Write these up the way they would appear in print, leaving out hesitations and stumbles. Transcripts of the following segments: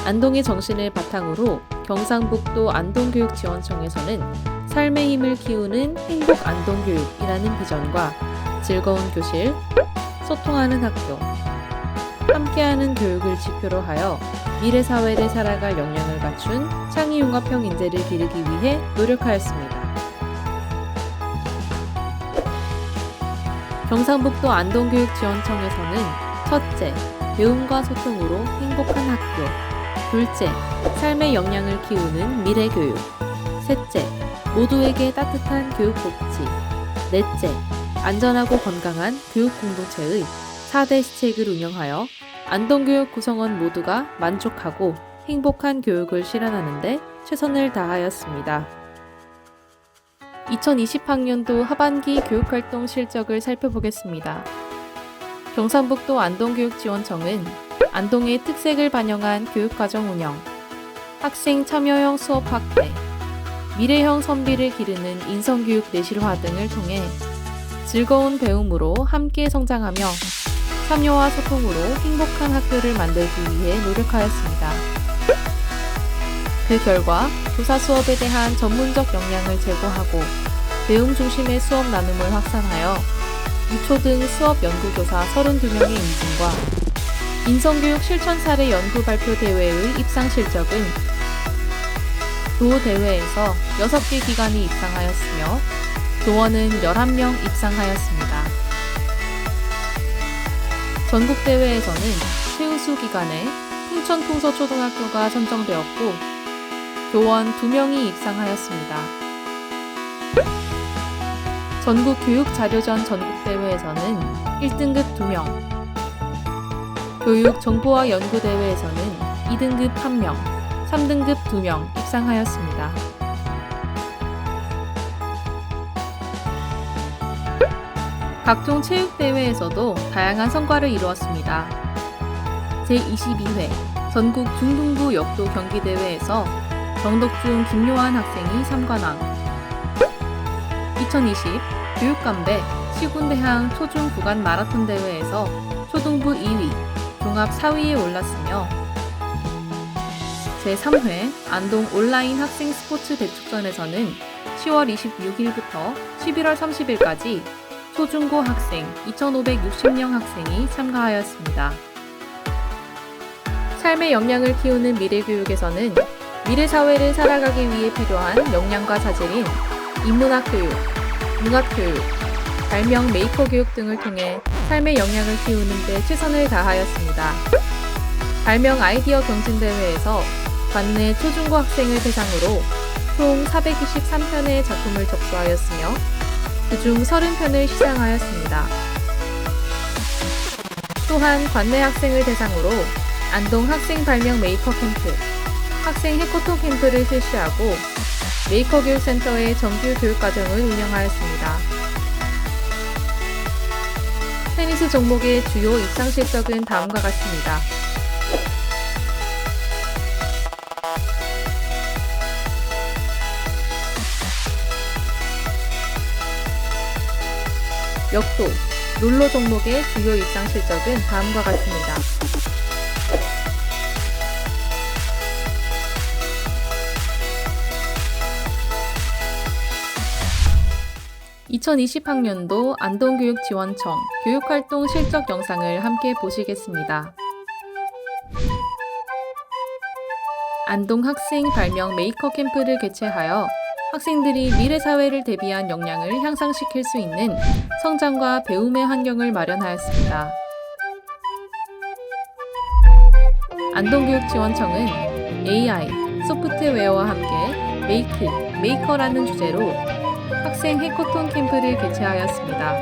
안동의 정신을 바탕으로 경상북도 안동교육지원청에서는 삶의 힘을 키우는 행복 안동교육이라는 비전과 즐거운 교실, 소통하는 학교, 함께하는 교육을 지표로 하여 미래 사회를 살아갈 역량을 갖춘 창의융합형 인재를 기르기 위해 노력하였습니다. 경상북도 안동교육지원청에서는 첫째, 배움과 소통으로 행복한 학교, 둘째, 삶의 역량을 키우는 미래교육, 셋째, 모두에게 따뜻한 교육복지, 넷째, 안전하고 건강한 교육공동체의 4대 시책을 운영하여 안동교육 구성원 모두가 만족하고 행복한 교육을 실현하는 데 최선을 다하였습니다. 2020학년도 하반기 교육활동 실적을 살펴보겠습니다. 경상북도 안동교육지원청은 안동의 특색을 반영한 교육과정 운영, 학생 참여형 수업 확대, 미래형 선비를 기르는 인성교육 내실화 등을 통해 즐거운 배움으로 함께 성장하며 참여와 소통으로 행복한 학교를 만들기 위해 노력하였습니다. 그 결과 교사 수업에 대한 전문적 역량을 제고하고 배움 중심의 수업 나눔을 확산하여 유초등 수업 연구교사 32명의 인증과 인성교육 실천 사례 연구 발표 대회의 입상 실적은 도 대회에서 6개 기관이 입상하였으며 도원은 11명 입상하였습니다. 전국대회에서는 최우수 기관의 풍천풍서초등학교가 선정되었고 교원 2명이 입상하였습니다. 전국교육자료전 전국대회에서는 1등급 2명, 교육정보화 연구대회에서는 2등급 1명, 3등급 2명 입상하였습니다. 각종 체육대회에서도 다양한 성과를 이루었습니다. 제22회 전국 중등부 역도 경기대회에서 정덕중 김요한 학생이 3관왕, 2020 교육감배 시군대항 초중 구간 마라톤 대회에서 초등부 2위, 종합 4위에 올랐으며 제3회 안동 온라인 학생 스포츠 대축전에서는 10월 26일부터 11월 30일까지 초중고 학생 2,560명 학생이 참가하였습니다. 삶의 역량을 키우는 미래교육에서는 미래사회를 살아가기 위해 필요한 역량과 자질인 인문학교육, 융합교육, 발명 메이커교육 등을 통해 삶의 역량을 키우는 데 최선을 다하였습니다. 발명 아이디어 경진대회에서 관내 초중고 학생을 대상으로 총 423편의 작품을 접수하였으며 그중 30편을 시상하였습니다. 또한 관내 학생을 대상으로 안동 학생 발명 메이커 캠프, 학생 해커톤 캠프를 실시하고 메이커 교육센터의 정규 교육과정을 운영하였습니다. 테니스 종목의 주요 입상 실적은 다음과 같습니다. 역도, 롤러 종목의 주요 입상 실적은 다음과 같습니다. (2020학년도) 안동교육지원청 교육활동 실적 영상을 함께 보시겠습니다. 안동 학생 발명 메이커 캠프를 개최하여 학생들이 미래사회를 대비한 역량을 향상시킬 수 있는 성장과 배움의 환경을 마련하였습니다. 안동교육지원청은 AI, 소프트웨어와 함께 메이커라는 주제로 학생 해커톤 캠프를 개최하였습니다.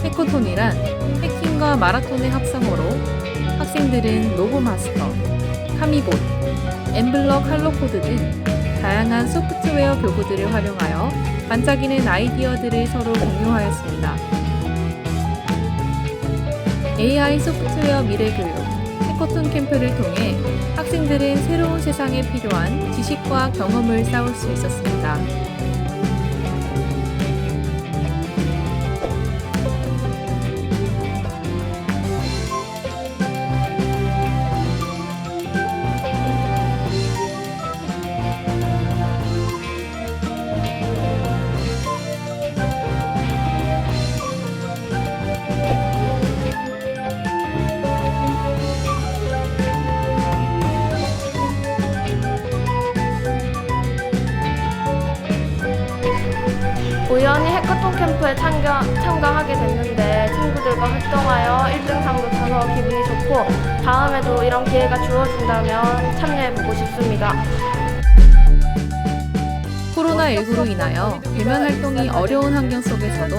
해커톤이란 해킹과 마라톤의 합성어로 학생들은 로보마스터, 카미봇, 엠블럭 할로코드 등 다양한 소프트웨어 교구들을 활용하여 반짝이는 아이디어들을 서로 공유하였습니다. AI 소프트웨어 미래교육 해커톤 캠프를 통해 학생들은 새로운 세상에 필요한 지식과 경험을 쌓을 수 있었습니다. 학童캠프에 참가하게 됐는데 친구들과 활동하여 1등상도 타서 기분이 좋고 다음에도 이런 기회가 주어진다면 참여해보고 싶습니다. 코로나19로 인하여 대면 활동이 어려운 환경 속에서도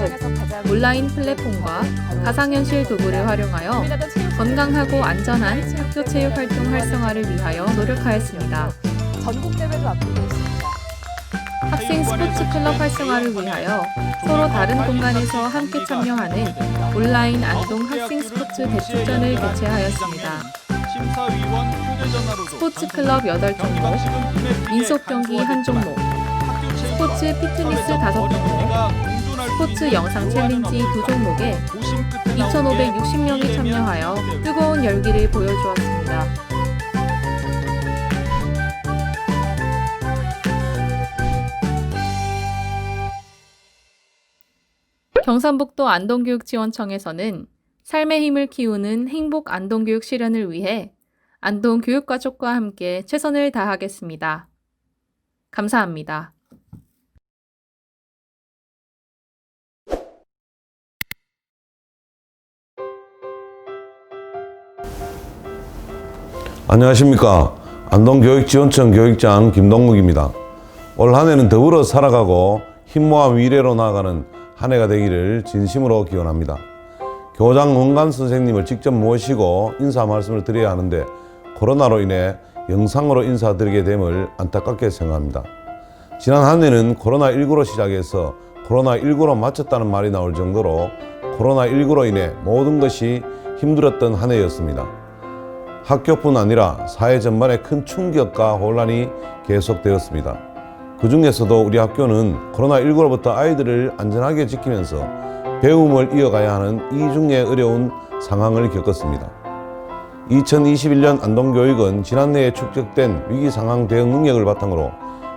온라인 플랫폼과 가상현실 도구를 활용하여 건강하고 안전한 학교 체육 활동 활성화를 위하여 노력하였습니다. 전국대회도 앞두고 있습니다. 학생 스포츠 클럽 활성화를 위하여 서로 다른 공간에서 함께 참여하는 온라인 안동 학생 스포츠 대축전을 개최하였습니다. 스포츠 클럽 8종목, 민속 경기 1종목, 스포츠 피트니스 5종목, 스포츠 영상 챌린지 2종목에 2,560명이 참여하여 뜨거운 열기를 보여주었습니다. 경상북도 안동교육지원청에서는 삶의 힘을 키우는 행복 안동교육 실현을 위해 안동교육가족과 함께 최선을 다하겠습니다. 감사합니다. 안녕하십니까. 안동교육지원청 교육장 김동묵입니다. 올 한 해는 더불어 살아가고 힘모아 미래로 나아가는 한 해가 되기를 진심으로 기원합니다. 교장 원관 선생님을 직접 모시고 인사 말씀을 드려야 하는데 코로나로 인해 영상으로 인사드리게 됨을 안타깝게 생각합니다. 지난 한 해는 코로나19로 시작해서 코로나19로 마쳤다는 말이 나올 정도로 코로나19로 인해 모든 것이 힘들었던 한 해였습니다. 학교뿐 아니라 사회 전반에 큰 충격과 혼란이 계속되었습니다. 그 중에서도 우리 학교는 코로나19로부터 아이들을 안전하게 지키면서 배움을 이어가야 하는 이중에 어려운 상황을 겪었습니다. 2021년 안동교육은 지난해에 축적된 위기상황 대응 능력을 바탕으로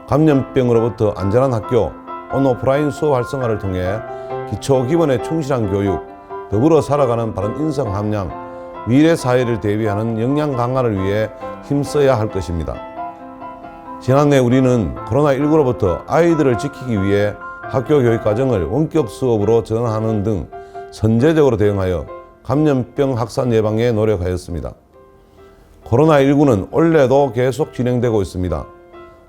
감염병으로부터 안전한 학교, 온오프라인 수업 활성화를 통해 기초 기본에 충실한 교육, 더불어 살아가는 바른 인성 함양, 미래 사회를 대비하는 역량 강화를 위해 힘써야 할 것입니다. 지난해 우리는 코로나19로부터 아이들을 지키기 위해 학교 교육 과정을 원격 수업으로 전환하는 등 선제적으로 대응하여 감염병 확산 예방에 노력하였습니다. 코로나19는 올해도 계속 진행되고 있습니다.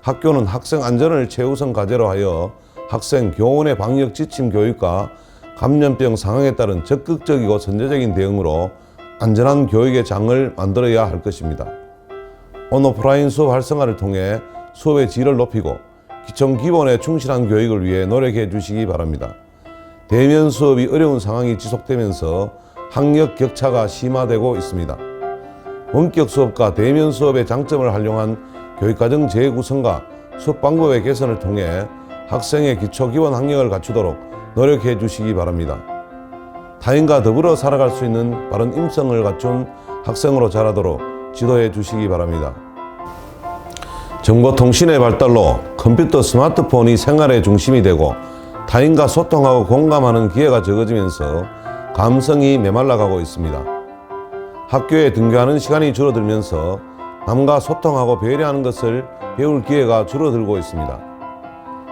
학교는 학생 안전을 최우선 과제로 하여 학생 교원의 방역 지침 교육과 감염병 상황에 따른 적극적이고 선제적인 대응으로 안전한 교육의 장을 만들어야 할 것입니다. 온오프라인 수업 활성화를 통해 수업의 질을 높이고 기초 기본에 충실한 교육을 위해 노력해 주시기 바랍니다. 대면 수업이 어려운 상황이 지속되면서 학력 격차가 심화되고 있습니다. 원격 수업과 대면 수업의 장점을 활용한 교육과정 재구성과 수업 방법의 개선을 통해 학생의 기초 기본 학력을 갖추도록 노력해 주시기 바랍니다. 타인과 더불어 살아갈 수 있는 바른 인성을 갖춘 학생으로 자라도록 지도해 주시기 바랍니다. 정보통신의 발달로 컴퓨터, 스마트폰이 생활의 중심이 되고 타인과 소통하고 공감하는 기회가 적어지면서 감성이 메말라가고 있습니다. 학교에 등교하는 시간이 줄어들면서 남과 소통하고 배려하는 것을 배울 기회가 줄어들고 있습니다.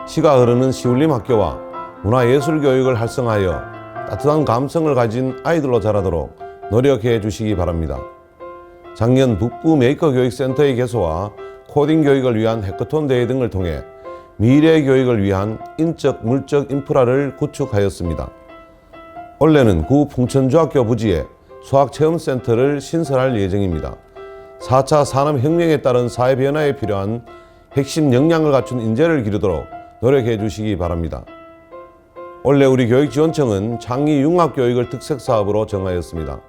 시가 흐르는 시울림 학교와 문화예술교육을 활성화하여 따뜻한 감성을 가진 아이들로 자라도록 노력해 주시기 바랍니다. 작년 북부 메이커 교육센터의 개소와 코딩 교육을 위한 해커톤 대회 등을 통해 미래 교육을 위한 인적, 물적 인프라를 구축하였습니다. 올해는 구 풍천중학교 부지에 수학체험센터를 신설할 예정입니다. 4차 산업혁명에 따른 사회 변화에 필요한 핵심 역량을 갖춘 인재를 기르도록 노력해 주시기 바랍니다. 올해 우리 교육지원청은 창의 융합교육을 특색사업으로 정하였습니다.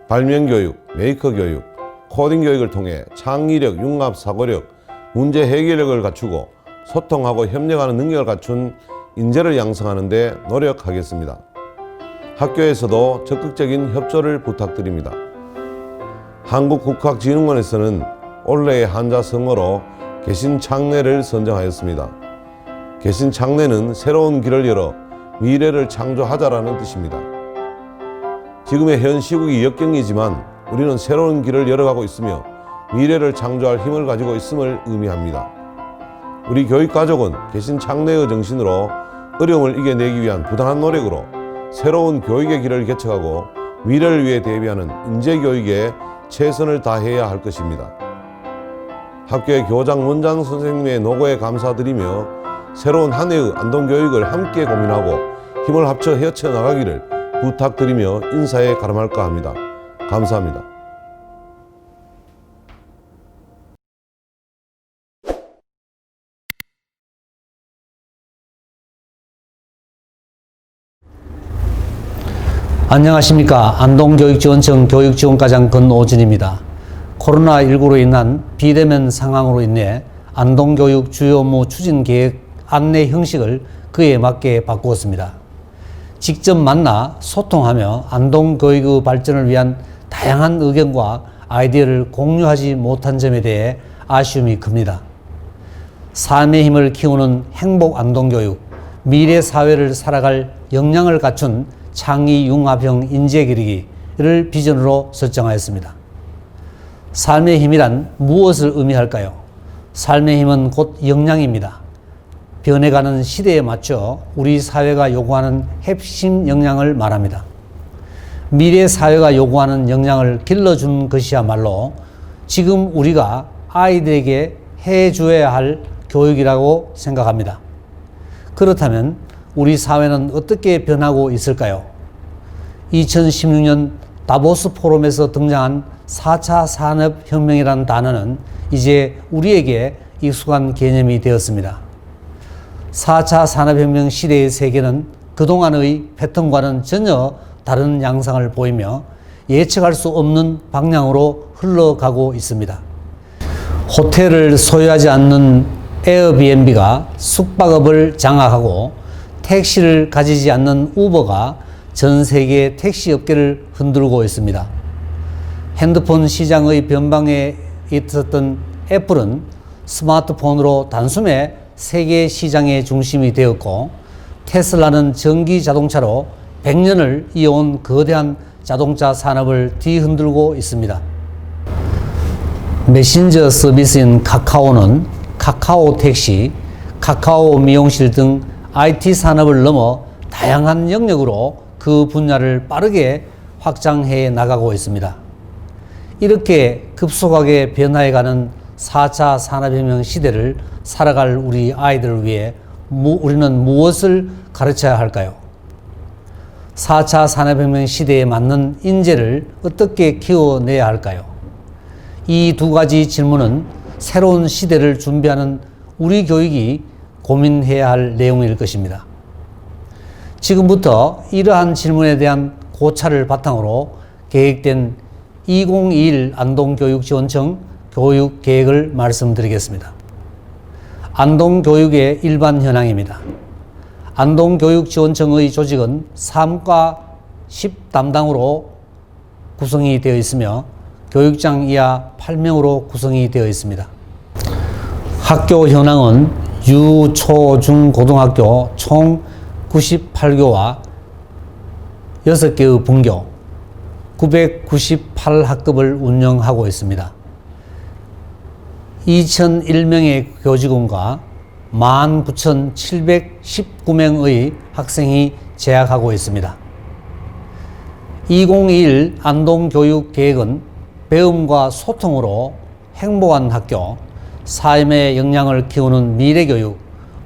발명교육, 메이커교육, 코딩교육을 통해 창의력, 융합, 사고력, 문제 해결력을 갖추고 소통하고 협력하는 능력을 갖춘 인재를 양성하는 데 노력하겠습니다. 학교에서도 적극적인 협조를 부탁드립니다. 한국국학진흥원에서는 올해의 한자성어로 개신창래를 선정하였습니다. 개신창래는 새로운 길을 열어 미래를 창조하자라는 뜻입니다. 지금의 현 시국이 역경이지만 우리는 새로운 길을 열어가고 있으며 미래를 창조할 힘을 가지고 있음을 의미합니다. 우리 교육가족은 개신창래의 정신으로 어려움을 이겨내기 위한 부단한 노력으로 새로운 교육의 길을 개척하고 미래를 위해 대비하는 인재교육에 최선을 다해야 할 것입니다. 학교의 교장, 원장 선생님의 노고에 감사드리며 새로운 한 해의 안동교육을 함께 고민하고 힘을 합쳐 헤쳐 나가기를 부탁드리며 인사에 가름할까 합니다. 감사합니다. 안녕하십니까. 안동교육지원청 교육지원과장 권오진입니다. 코로나19로 인한 비대면 상황으로 인해 안동교육 주요 업무 추진계획 안내 형식을 그에 맞게 바꾸었습니다. 직접 만나 소통하며 안동교육의 발전을 위한 다양한 의견과 아이디어를 공유하지 못한 점에 대해 아쉬움이 큽니다. 삶의 힘을 키우는 행복 안동교육, 미래 사회를 살아갈 역량을 갖춘 창의 융합형 인재 기르기를 비전으로 설정하였습니다. 삶의 힘이란 무엇을 의미할까요? 삶의 힘은 곧 역량입니다. 변해가는 시대에 맞춰 우리 사회가 요구하는 핵심 역량을 말합니다. 미래 사회가 요구하는 역량을 길러준 것이야말로 지금 우리가 아이들에게 해줘야 할 교육이라고 생각합니다. 그렇다면 우리 사회는 어떻게 변하고 있을까요? 2016년 다보스 포럼에서 등장한 4차 산업혁명이라는 단어는 이제 우리에게 익숙한 개념이 되었습니다. 4차 산업혁명 시대의 세계는 그동안의 패턴과는 전혀 다른 양상을 보이며 예측할 수 없는 방향으로 흘러가고 있습니다. 호텔을 소유하지 않는 에어비앤비가 숙박업을 장악하고 택시를 가지지 않는 우버가 전 세계 택시 업계를 흔들고 있습니다. 핸드폰 시장의 변방에 있었던 애플은 스마트폰으로 단숨에 세계 시장의 중심이 되었고, 테슬라는 전기 자동차로 100년을 이어온 거대한 자동차 산업을 뒤흔들고 있습니다. 메신저 서비스인 카카오는 카카오 택시, 카카오 미용실 등 IT 산업을 넘어 다양한 영역으로 그 분야를 빠르게 확장해 나가고 있습니다. 이렇게 급속하게 변화해가는 4차 산업혁명 시대를 살아갈 우리 아이들을 위해 우리는 무엇을 가르쳐야 할까요? 4차 산업혁명 시대에 맞는 인재를 어떻게 키워내야 할까요? 이 두 가지 질문은 새로운 시대를 준비하는 우리 교육이 고민해야 할 내용일 것입니다. 지금부터 이러한 질문에 대한 고찰을 바탕으로 계획된 2021 안동교육지원청 교육계획을 말씀드리겠습니다. 안동교육의 일반 현황입니다. 안동교육지원청의 조직은 3과 10 담당으로 구성이 되어 있으며 교육장 이하 8명으로 구성이 되어 있습니다. 학교 현황은 유, 초, 중, 고등학교 총 98교와 6개의 분교 998학급을 운영하고 있습니다. 2001명의 교직원과 19,719명의 학생이 재학하고 있습니다. 2021 안동교육계획은 배움과 소통으로 행복한 학교, 삶의 역량을 키우는 미래교육,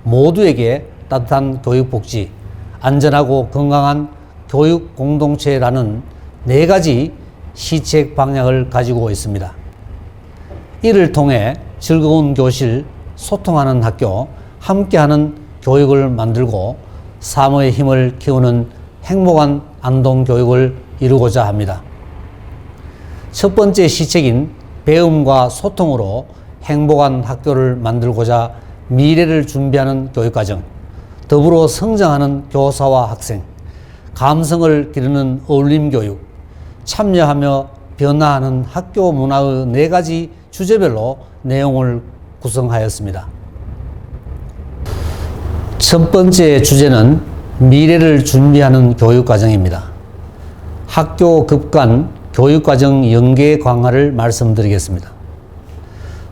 모두에게 따뜻한 교육복지, 안전하고 건강한 교육 공동체라는 4가지 시책 방향을 가지고 있습니다. 이를 통해 즐거운 교실, 소통하는 학교, 함께하는 교육을 만들고 삶의 힘을 키우는 행복한 안동교육을 이루고자 합니다. 첫 번째 시책인 배움과 소통으로 행복한 학교를 만들고자 미래를 준비하는 교육과정, 더불어 성장하는 교사와 학생, 감성을 기르는 어울림교육, 참여하며 변화하는 학교 문화의 4가지 주제별로 내용을 구성하였습니다. 첫 번째 주제는 미래를 준비하는 교육과정입니다. 학교 급간 교육과정 연계 강화를 말씀드리겠습니다.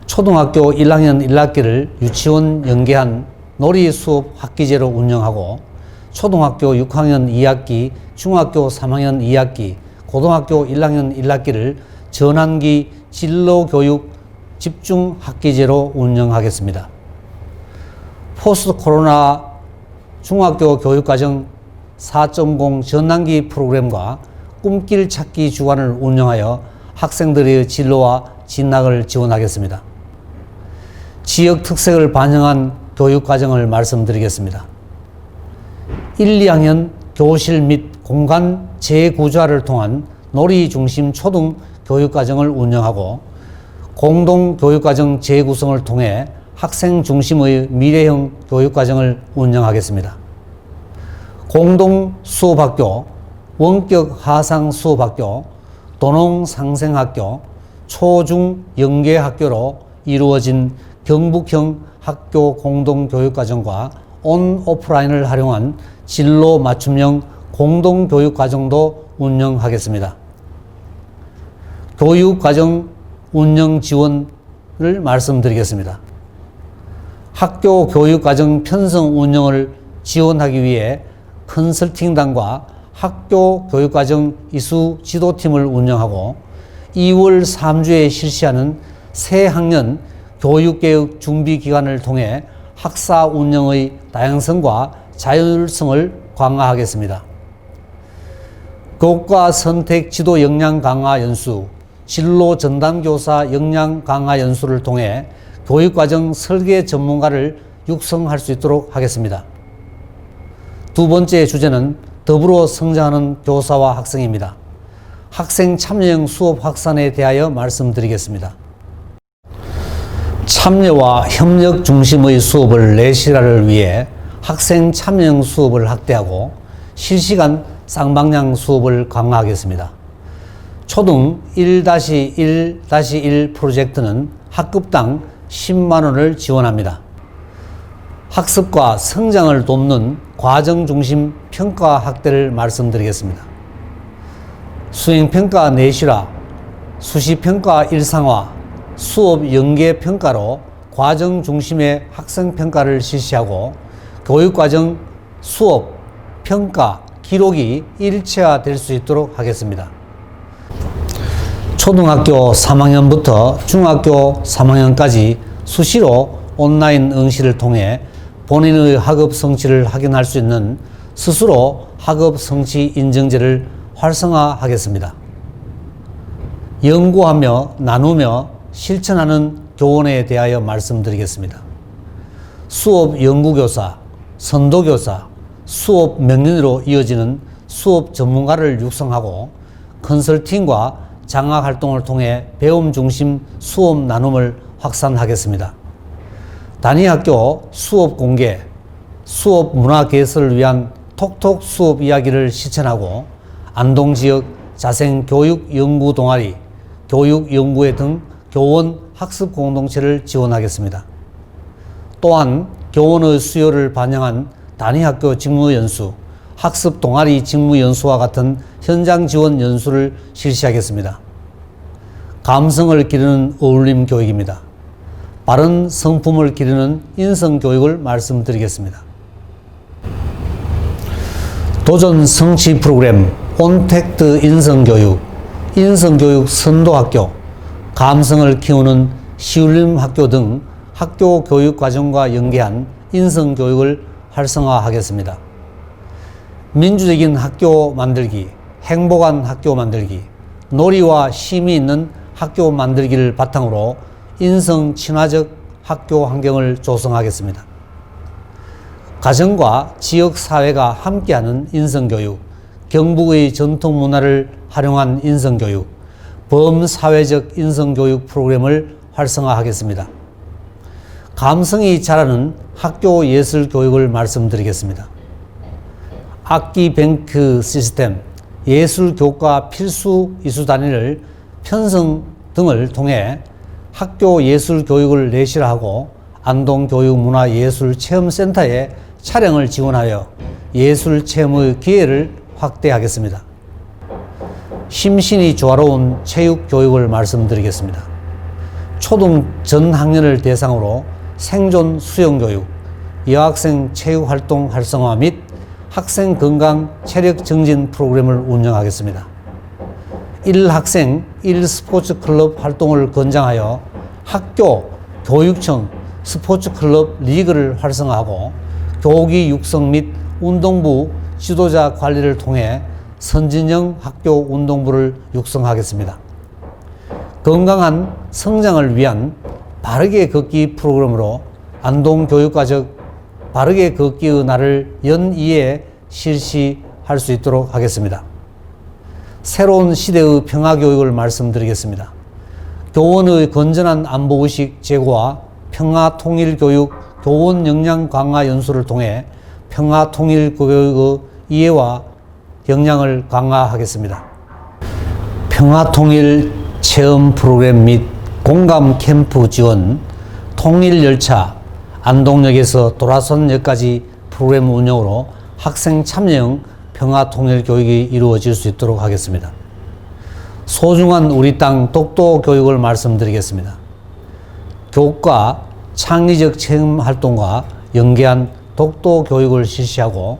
초등학교 1학년 1학기를 유치원 연계한 놀이 수업 학기제로 운영하고 초등학교 6학년 2학기, 중학교 3학년 2학기, 고등학교 1학년 1학기를 전환기 진로교육 집중 학기제로 운영하겠습니다. 포스트 코로나 중학교 교육과정 4.0 전환기 프로그램과 꿈길 찾기 주간을 운영하여 학생들의 진로와 진학을 지원하겠습니다. 지역 특색을 반영한 교육과정을 말씀드리겠습니다. 1, 2학년 교실 및 공간 재구조화를 통한 놀이 중심 초등 교육과정을 운영하고 공동 교육과정 재구성을 통해 학생 중심의 미래형 교육과정을 운영하겠습니다. 공동 수업학교, 원격 하상 수업학교, 도농상생학교, 초중 연계학교로 이루어진 경북형 학교 공동교육과정과 온 오프라인을 활용한 진로 맞춤형 공동교육과정도 운영하겠습니다. 교육과정 운영 지원을 말씀드리겠습니다. 학교 교육과정 편성 운영을 지원하기 위해 컨설팅단과 학교 교육과정 이수 지도팀을 운영하고 2월 3주에 실시하는 새학년 교육개혁 준비기간을 통해 학사 운영의 다양성과 자율성을 강화하겠습니다. 교과 선택 지도 역량 강화 연수, 진로 전담교사 역량 강화 연수를 통해 교육과정 설계 전문가를 육성할 수 있도록 하겠습니다. 두 번째 주제는 더불어 성장하는 교사와 학생입니다. 학생 참여형 수업 확산에 대하여 말씀드리겠습니다. 참여와 협력 중심의 수업을 내실화를 위해 학생 참여형 수업을 확대하고 실시간 쌍방향 수업을 강화하겠습니다. 초등 1-1-1 프로젝트는 학급당 10만 원을 지원합니다. 학습과 성장을 돕는 과정 중심 평가 확대를 말씀드리겠습니다. 수행평가 내실화, 수시평가 일상화, 수업 연계 평가로 과정 중심의 학생평가를 실시하고 교육과정 수업, 평가, 기록이 일체화될 수 있도록 하겠습니다. 초등학교 3학년부터 중학교 3학년까지 수시로 온라인 응시를 통해 본인의 학업 성취를 확인할 수 있는 스스로 학업 성취 인증제를 활성화하겠습니다. 연구하며 나누며 실천하는 교원에 대하여 말씀드리겠습니다. 수업 연구교사, 선도교사, 수업 명인으로 이어지는 수업 전문가를 육성하고 컨설팅과 장학 활동을 통해 배움 중심 수업 나눔을 확산하겠습니다. 단위학교 수업 공개, 수업 문화 개설을 위한 톡톡 수업 이야기를 실천하고 안동지역 자생교육 연구 동아리, 교육연구회 등 교원 학습 공동체를 지원하겠습니다. 또한 교원의 수요를 반영한 단위학교 직무연수, 학습 동아리 직무연수와 같은 현장 지원 연수를 실시하겠습니다. 감성을 기르는 어울림 교육입니다. 바른 성품을 기르는 인성 교육을 말씀드리겠습니다. 도전 성취 프로그램 온택트 인성교육, 인성교육 선도학교, 감성을 키우는 시울림 학교 등 학교 교육 과정과 연계한 인성교육을 활성화하겠습니다. 민주적인 학교 만들기, 행복한 학교 만들기, 놀이와 쉼이 있는 학교 만들기를 바탕으로 인성 친화적 학교 환경을 조성하겠습니다. 가정과 지역 사회가 함께하는 인성교육, 경북의 전통 문화를 활용한 인성교육, 범사회적 인성교육 프로그램을 활성화하겠습니다. 감성이 자라는 학교 예술 교육을 말씀드리겠습니다. 악기뱅크 시스템, 예술교과 필수 이수 단위를 편성 등을 통해 학교 예술 교육을 내실화하고 안동교육문화예술체험센터에 촬영을 지원하여 예술 체험의 기회를 확대하겠습니다. 심신이 조화로운 체육 교육을 말씀드리겠습니다. 초등 전 학년을 대상으로 생존 수영 교육, 여학생 체육활동 활성화 및 학생 건강 체력 증진 프로그램을 운영하겠습니다. 1학생 1스포츠클럽 활동을 권장하여 학교, 교육청, 스포츠클럽 리그를 활성화하고 교기 육성 및 운동부 지도자 관리를 통해 선진형 학교 운동부를 육성하겠습니다. 건강한 성장을 위한 바르게 걷기 프로그램으로 안동교육과적 바르게 걷기의 날을 연이에 실시할 수 있도록 하겠습니다. 새로운 시대의 평화교육을 말씀드리겠습니다. 교원의 건전한 안보의식 제고와 평화통일교육 교원 역량 강화 연수를 통해 평화통일교육의 이해와 역량을 강화하겠습니다. 평화통일 체험 프로그램 및 공감 캠프 지원, 통일열차, 안동역에서 도라선역까지 프로그램 운영으로 학생 참여형 평화통일교육이 이루어질 수 있도록 하겠습니다. 소중한 우리 땅 독도 교육을 말씀드리겠습니다. 교과 창의적 체험 활동과 연계한 독도 교육을 실시하고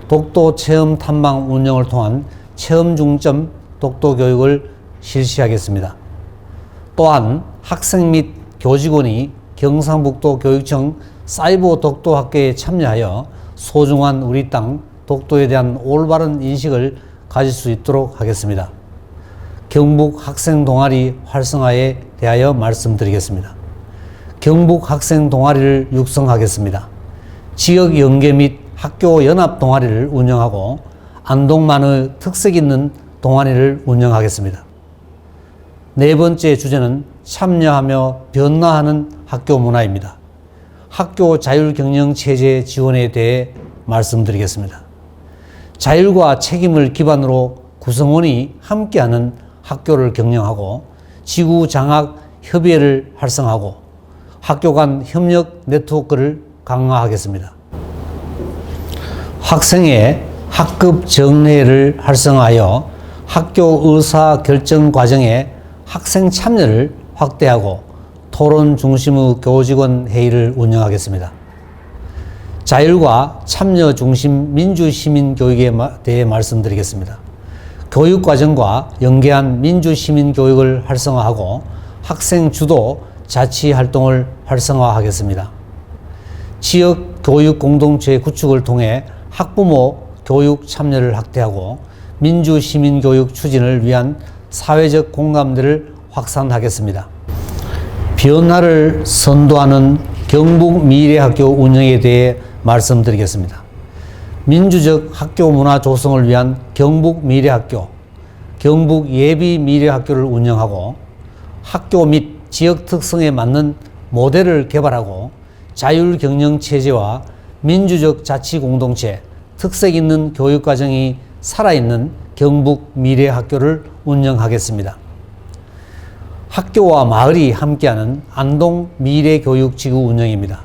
독도 체험 탐방 운영을 통한 체험 중점 독도 교육을 실시하겠습니다. 또한 학생 및 교직원이 경상북도 교육청 사이버 독도 학교에 참여하여 소중한 우리 땅 독도에 대한 올바른 인식을 가질 수 있도록 하겠습니다. 경북 학생 동아리 활성화에 대하여 말씀드리겠습니다. 경북 학생 동아리를 육성하겠습니다. 지역 연계 및 학교 연합 동아리를 운영하고 안동만의 특색 있는 동아리를 운영하겠습니다. 네 번째 주제는 참여하며 변화하는 학교 문화입니다. 학교 자율경영 체제 지원에 대해 말씀드리겠습니다. 자율과 책임을 기반으로 구성원이 함께하는 학교를 경영하고 지구장학 협의회를 활성화하고 학교 간 협력 네트워크를 강화하겠습니다. 학생의 학급 정례를 활성화하여 학교 의사 결정 과정에 학생 참여를 확대하고 토론 중심의 교직원 회의를 운영하겠습니다. 자율과 참여 중심 민주시민 교육에 대해 말씀드리겠습니다. 교육과정과 연계한 민주시민 교육을 활성화하고 학생 주도 자치 활동을 활성화하겠습니다. 지역 교육 공동체 구축을 통해 학부모 교육 참여를 확대하고 민주시민 교육 추진을 위한 사회적 공감대를 확산하겠습니다. 변화를 선도하는 경북 미래학교 운영에 대해 말씀드리겠습니다. 민주적 학교 문화 조성을 위한 경북 미래학교, 경북 예비 미래학교를 운영하고 학교 및 지역 특성에 맞는 모델을 개발하고 자율경영체제와 민주적 자치공동체, 특색 있는 교육과정이 살아있는 경북 미래학교를 운영하겠습니다. 학교와 마을이 함께하는 안동 미래교육지구 운영입니다.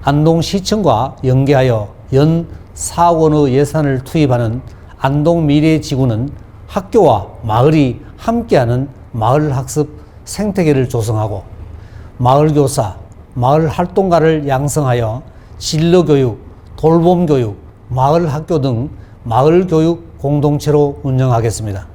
안동시청과 연계하여 연 4억 원의 예산을 투입하는 안동미래지구는 학교와 마을이 함께하는 마을학습 생태계를 조성하고 마을교사, 마을활동가를 양성하여 진로교육, 돌봄교육, 마을학교 등 마을교육 공동체로 운영하겠습니다.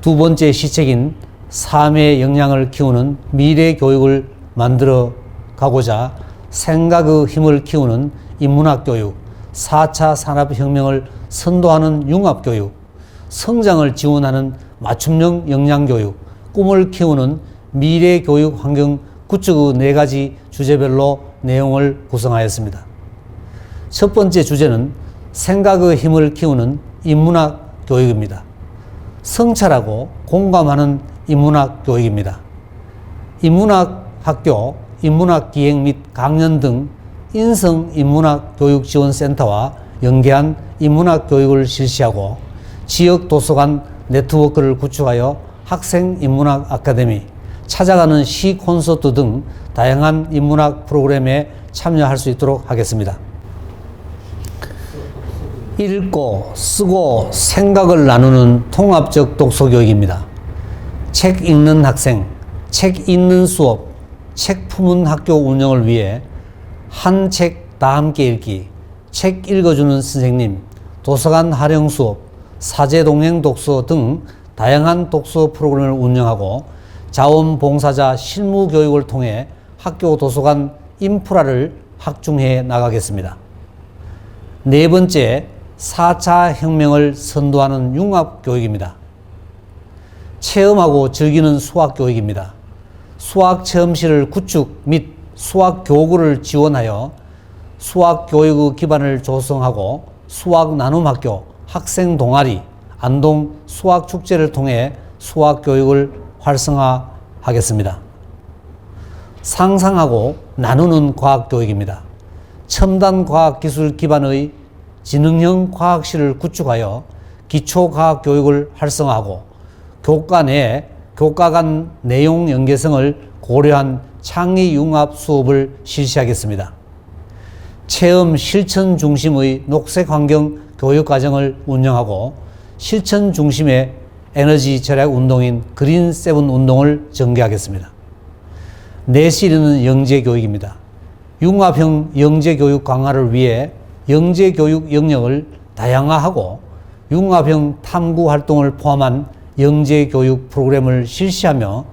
두 번째 시책인 삶의 역량을 키우는 미래교육을 만들어 가고자 생각의 힘을 키우는 인문학교육, 4차 산업혁명을 선도하는 융합교육, 성장을 지원하는 맞춤형 역량교육, 꿈을 키우는 미래교육 환경 구축의 4가지 주제별로 내용을 구성하였습니다. 첫 번째 주제는 생각의 힘을 키우는 인문학 교육입니다. 성찰하고 공감하는 인문학 교육입니다. 인문학 학교, 인문학 기획 및 강연 등 인성 인문학 교육 지원센터와 연계한 인문학 교육을 실시하고 지역 도서관 네트워크를 구축하여 학생 인문학 아카데미, 찾아가는 시 콘서트 등 다양한 인문학 프로그램에 참여할 수 있도록 하겠습니다. 읽고 쓰고 생각을 나누는 통합적 독서교육입니다. 책 읽는 학생, 책 읽는 수업, 책 품은 학교 운영을 위해 한 책 다 함께 읽기, 책 읽어주는 선생님, 도서관 활용 수업, 사제 동행 독서 등 다양한 독서 프로그램을 운영하고 자원봉사자 실무 교육을 통해 학교 도서관 인프라를 확충해 나가겠습니다. 네 번째, 4차 혁명을 선도하는 융합교육입니다. 체험하고 즐기는 수학교육입니다. 수학체험실을 구축 및 수학교구를 지원하여 수학교육의 기반을 조성하고 수학나눔학교, 학생동아리, 안동 수학축제를 통해 수학교육을 활성화하겠습니다. 상상하고 나누는 과학교육입니다. 첨단과학기술 기반의 지능형 과학실을 구축하여 기초과학교육을 활성화하고 교과 내 교과 간 내용 연계성을 고려한 창의융합 수업을 실시하겠습니다. 체험 실천 중심의 녹색환경 교육과정을 운영하고 실천 중심의 에너지 절약 운동인 그린7 운동을 전개하겠습니다. 내실은 영재교육입니다. 융합형 영재교육 강화를 위해 영재교육 영역을 다양화하고 융합형 탐구활동을 포함한 영재교육 프로그램을 실시하며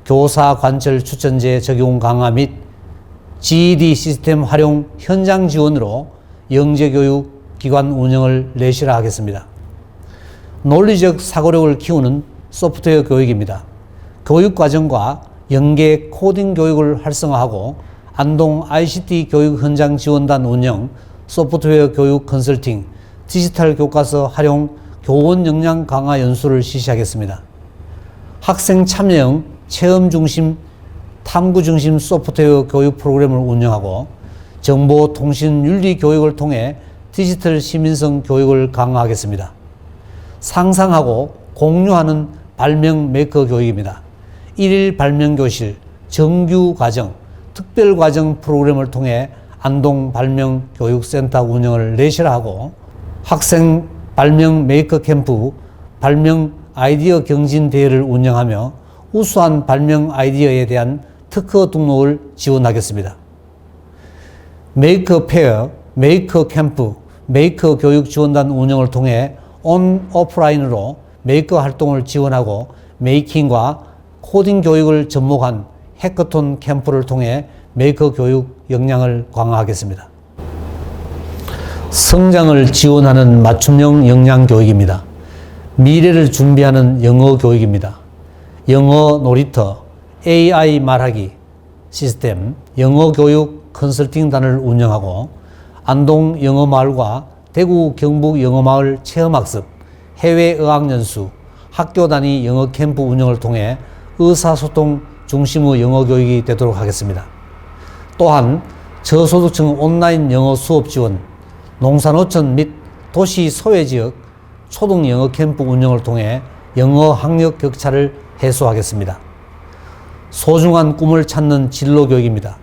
교사 관철 추천제 적용 강화 및 GED 시스템 활용 현장 지원으로 영재교육 기관 운영을 내실화하겠습니다. 논리적 사고력을 키우는 소프트웨어 교육입니다. 교육과정과 연계 코딩 교육을 활성화하고 안동 ICT 교육 현장 지원단 운영, 소프트웨어 교육 컨설팅, 디지털 교과서 활용 교원 역량 강화 연수를 실시하겠습니다. 학생 참여형 체험 중심, 탐구 중심 소프트웨어 교육 프로그램을 운영하고 정보통신 윤리 교육을 통해 디지털 시민성 교육을 강화하겠습니다. 상상하고 공유하는 발명 메이커 교육입니다. 1일 발명교실, 정규과정, 특별과정 프로그램을 통해 안동 발명교육센터 운영을 내실화하고 학생 발명 메이커 캠프, 발명 아이디어 경진 대회를 운영하며 우수한 발명 아이디어에 대한 특허 등록을 지원하겠습니다. 메이커 페어, 메이커 캠프, 메이커 교육 지원단 운영을 통해 온 오프라인으로 메이커 활동을 지원하고 메이킹과 코딩 교육을 접목한 해커톤 캠프를 통해 메이커 교육 역량을 강화하겠습니다. 성장을 지원하는 맞춤형 역량 교육입니다. 미래를 준비하는 영어 교육입니다. 영어 놀이터, AI 말하기 시스템, 영어 교육 컨설팅단을 운영하고 안동 영어마을과 대구 경북 영어마을 체험학습, 해외 어학연수, 학교 단위 영어 캠프 운영을 통해 의사소통 중심의 영어 교육이 되도록 하겠습니다. 또한 저소득층 온라인 영어 수업 지원, 농산어촌 및 도시 소외지역 초등 영어 캠프 운영을 통해 영어 학력 격차를 해소하겠습니다. 소중한 꿈을 찾는 진로교육입니다.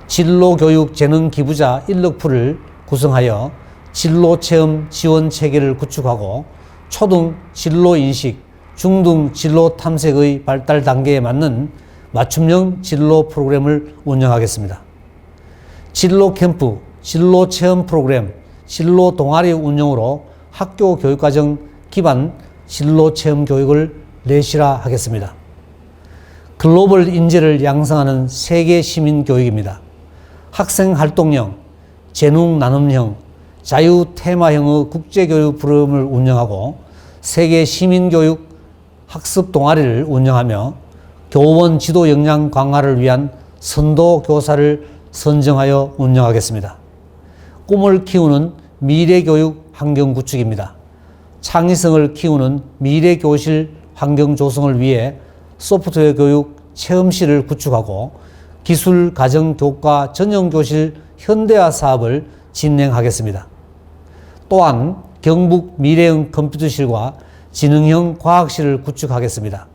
진로교육 재능 기부자 인력풀을 구성하여 진로체험 지원 체계를 구축하고 초등 진로인식, 중등 진로 탐색의 발달 단계에 맞는 맞춤형 진로 프로그램을 운영하겠습니다. 진로 캠프, 진로 체험 프로그램, 진로 동아리 운영으로 학교 교육과정 기반 진로 체험 교육을 내실화하겠습니다. 글로벌 인재를 양성하는 세계 시민 교육입니다. 학생 활동형, 재능 나눔형, 자유 테마형의 국제교육 프로그램을 운영하고 세계 시민교육 학습 동아리를 운영하며 교원 지도 역량 강화를 위한 선도 교사를 선정하여 운영하겠습니다. 꿈을 키우는 미래교육 환경 구축입니다. 창의성을 키우는 미래교실 환경 조성을 위해 소프트웨어 교육 체험실을 구축하고 기술 가정 교과 전용교실 현대화 사업을 진행하겠습니다. 또한 경북 미래형 컴퓨터실과 지능형 과학실을 구축하겠습니다.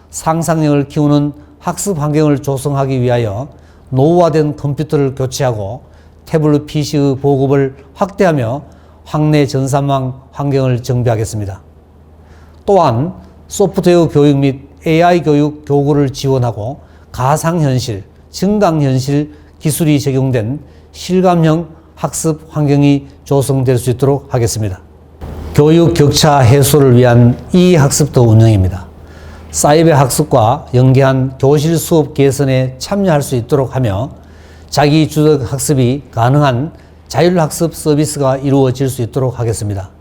상상력을 키우는 학습 환경을 조성하기 위하여 노후화된 컴퓨터를 교체하고 태블릿 PC의 보급을 확대하며 확내 전산망 환경을 정비하겠습니다. 또한 소프트웨어 교육 및 AI 교육 교구를 지원하고 가상현실, 증강현실 기술이 적용된 실감형 학습 환경이 조성될 수 있도록 하겠습니다. 교육 격차 해소를 위한 이학습도 운영입니다. 사이버 학습과 연계한 교실 수업 개선에 참여할 수 있도록 하며 자기 주도 학습이 가능한 자율학습 서비스가 이루어질 수 있도록 하겠습니다.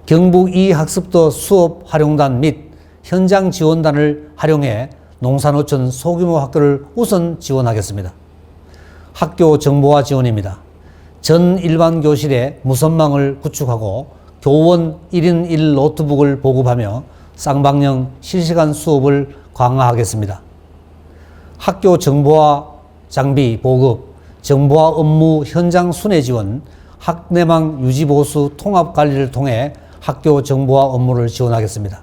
경북 이학습도 수업 활용단 및 현장 지원단을 활용해 농산어촌 소규모 학교를 우선 지원하겠습니다. 학교 정보화 지원입니다. 전 일반 교실에 무선망을 구축하고 교원 1인 1 노트북을 보급하며 쌍방향 실시간 수업을 강화하겠습니다. 학교 정보화 장비 보급, 정보화 업무 현장 순회 지원, 학내망 유지 보수 통합 관리를 통해 학교 정보화 업무를 지원하겠습니다.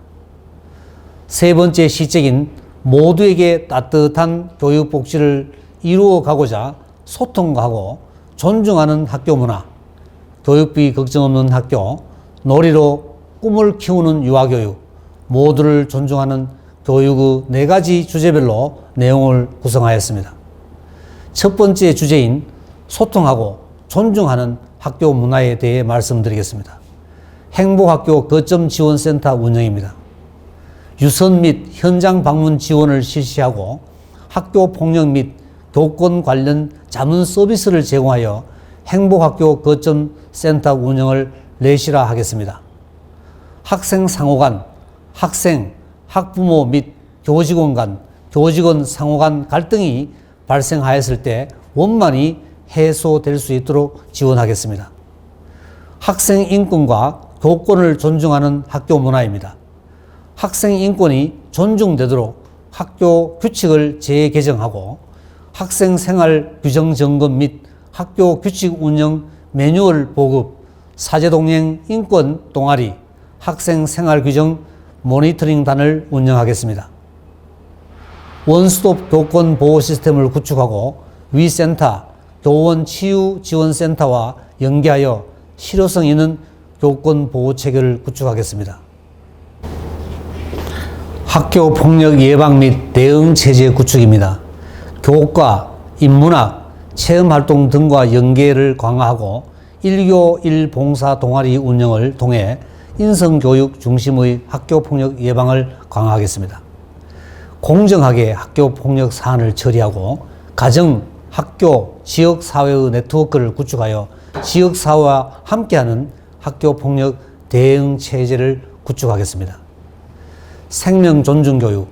세 번째 시책인 모두에게 따뜻한 교육 복지를 이루어 가고자 소통하고 존중하는 학교 문화, 교육비 걱정 없는 학교, 놀이로 꿈을 키우는 유아교육, 모두를 존중하는 교육의 4가지 주제별로 내용을 구성하였습니다. 첫 번째 주제인 소통하고 존중하는 학교 문화에 대해 말씀드리겠습니다. 행복학교 거점 지원센터 운영입니다. 유선 및 현장 방문 지원을 실시하고 학교 폭력 및 교권 관련 자문 서비스를 제공하여 행복학교 거점 센터 운영을 내실화하겠습니다. 학생 상호 간, 학생, 학부모 및 교직원 간, 교직원 상호 간 갈등이 발생하였을 때 원만히 해소될 수 있도록 지원하겠습니다. 학생 인권과 교권을 존중하는 학교 문화입니다. 학생 인권이 존중되도록 학교 규칙을 재개정하고 학생 생활 규정 점검 및 학교 규칙 운영 매뉴얼 보급, 사제동행 인권 동아리, 학생 생활 규정 모니터링단을 운영하겠습니다. 원스톱 교권 보호 시스템을 구축하고 위센터, 교원 치유 지원센터와 연계하여 실효성 있는 교권 보호 체계를 구축하겠습니다. 학교 폭력 예방 및 대응 체제 구축입니다. 교과, 인문학, 체험활동 등과 연계를 강화하고 1교 1봉사 동아리 운영을 통해 인성교육 중심의 학교폭력 예방을 강화하겠습니다. 공정하게 학교폭력 사안을 처리하고 가정, 학교, 지역사회의 네트워크를 구축하여 지역사회와 함께하는 학교폭력 대응 체제를 구축하겠습니다. 생명존중교육,